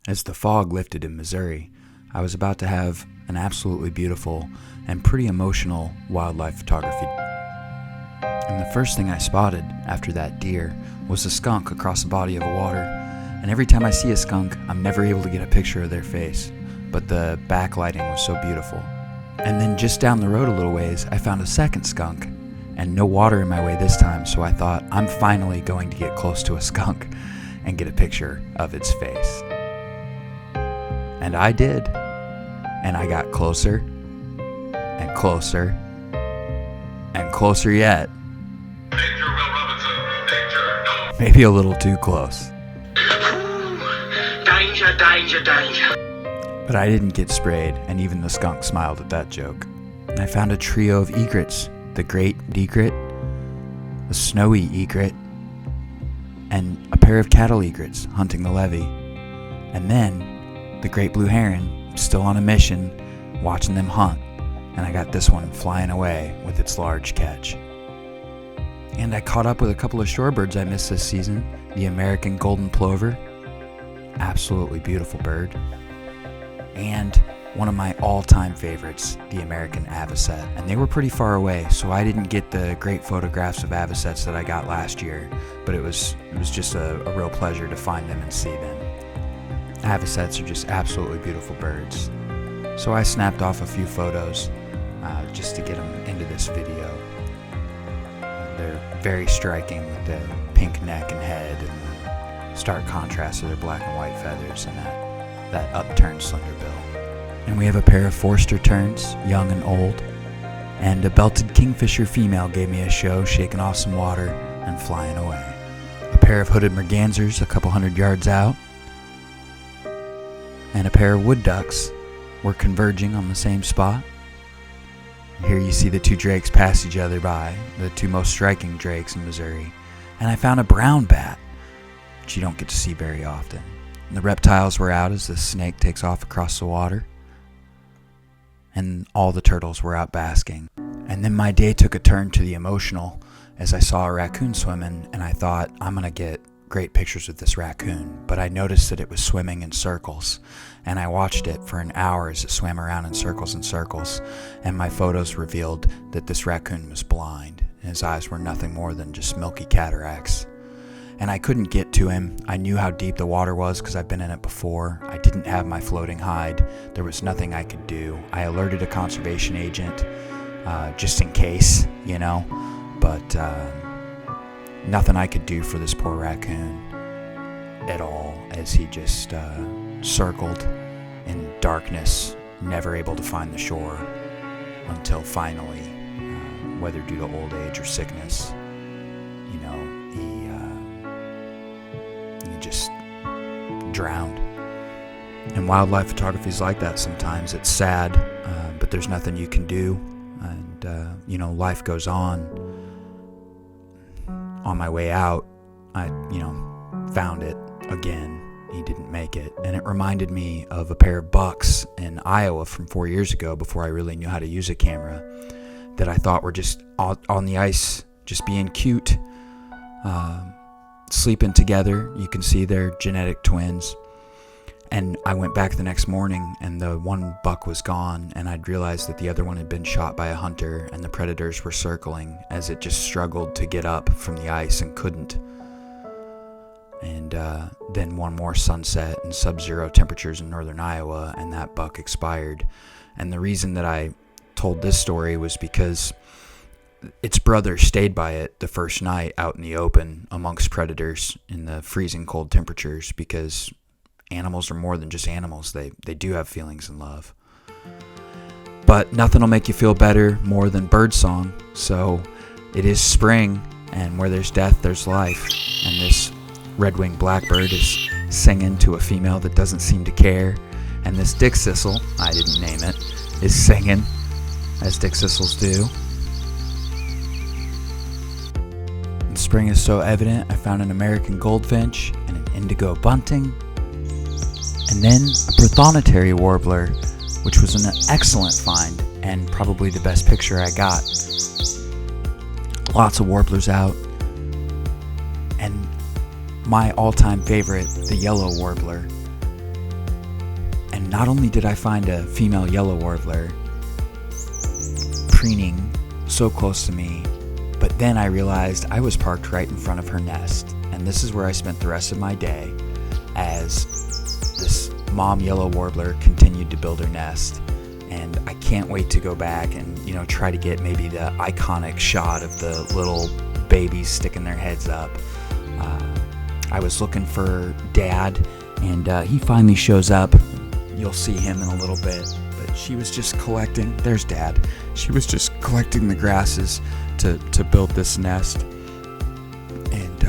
As the fog lifted in Missouri, I was about to have an absolutely beautiful and pretty emotional wildlife photography. And the first thing I spotted after that deer was a skunk across the body of the water. And every time I see a skunk, I'm never able to get a picture of their face, but the backlighting was so beautiful. And then just down the road a little ways, I found a second skunk, and no water in my way this time, so I thought, I'm finally going to get close to a skunk and get a picture of its face. And I did. And I got closer and closer and closer yet. Danger, Will Robinson. Danger, no. Maybe a little too close. Danger, danger, danger. But I didn't get sprayed, and even the skunk smiled at that joke. And I found a trio of egrets, the great egret, the snowy egret, and a pair of cattle egrets hunting the levee. And then the great blue heron, still on a mission, watching them hunt, and I got this one flying away with its large catch. And I caught up with a couple of shorebirds I missed this season, the American golden plover, absolutely beautiful bird, and one of my all-time favorites, the American avocet. And they were pretty far away, so I didn't get the great photographs of avocets that I got last year, but it was just a real pleasure to find them and see them. Avocets are just absolutely beautiful birds. So I snapped off a few photos just to get them into this video. They're very striking with the pink neck and head and the stark contrast of their black and white feathers and that upturned slender bill. And we have a pair of Forster terns, young and old, and a belted kingfisher female gave me a show, shaking off some water and flying away. A pair of hooded mergansers a couple hundred yards out, and a pair of wood ducks were converging on the same spot. Here you see the two drakes pass each other by, the two most striking drakes in Missouri. And I found a brown bat, which you don't get to see very often. And the reptiles were out as the snake takes off across the water. And all the turtles were out basking. And then my day took a turn to the emotional as I saw a raccoon swimming, and I thought, I'm going to get great pictures of this raccoon, but I noticed that it was swimming in circles, and I watched it for an hour as it swam around in circles and circles, and my photos revealed that this raccoon was blind, and his eyes were nothing more than just milky cataracts. And I couldn't get to him. I knew how deep the water was because I've been in it before. I didn't have my floating hide. There was nothing I could do. I alerted a conservation agent just in case, but nothing I could do for this poor raccoon at all, as he just circled in darkness, never able to find the shore until finally, whether due to old age or sickness, he just drowned. And wildlife photography is like that sometimes. It's sad, but there's nothing you can do, and life goes on. On my way out, I, found it again. He didn't make it. And it reminded me of a pair of bucks in Iowa from 4 years ago, before I really knew how to use a camera, that I thought were just on the ice, just being cute, sleeping together. You can see they're genetic twins. And I went back the next morning, and the one buck was gone, and I'd realized that the other one had been shot by a hunter, and the predators were circling as it just struggled to get up from the ice and couldn't. And then one more sunset and sub-zero temperatures in northern Iowa, and that buck expired. And the reason that I told this story was because its brother stayed by it the first night out in the open amongst predators in the freezing cold temperatures, because animals are more than just animals. They do have feelings and love. But nothing will make you feel better more than birdsong. So it is spring, and where there's death, there's life. And this red-winged blackbird is singing to a female that doesn't seem to care. And this dickcissel, I didn't name it, is singing, as dickcissels do. And spring is so evident, I found an American goldfinch and an indigo bunting, and then a Prothonotary warbler, which was an excellent find and probably the best picture I got. Lots of warblers out, and my all-time favorite, the Yellow Warbler. And not only did I find a female yellow warbler preening so close to me, but then I realized I was parked right in front of her nest. And this is where I spent the rest of my day as this mom yellow warbler continued to build her nest. And I can't wait to go back and, try to get maybe the iconic shot of the little babies sticking their heads up. I was looking for Dad, and he finally shows up. You'll see him in a little bit, but she was just collecting. There's Dad. She was just collecting the grasses to build this nest, and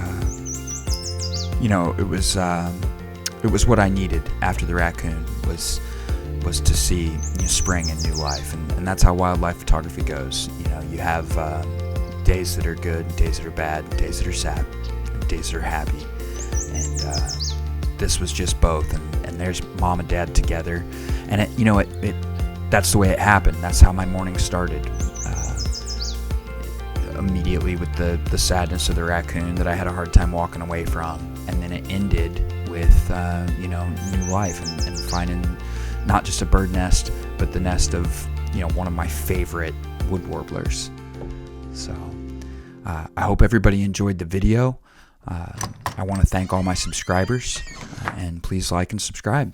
it was what I needed after the raccoon was to see spring and new life, and that's how wildlife photography goes. You have days that are good, days that are bad, days that are sad, and days that are happy, and this was just both. And there's Mom and Dad together, and that's the way it happened. That's how my morning started. Immediately with the sadness of the raccoon that I had a hard time walking away from, and then it ended with new life and finding not just a bird nest, but the nest of one of my favorite wood warblers. So I hope everybody enjoyed the video. I want to thank all my subscribers, and please like and subscribe.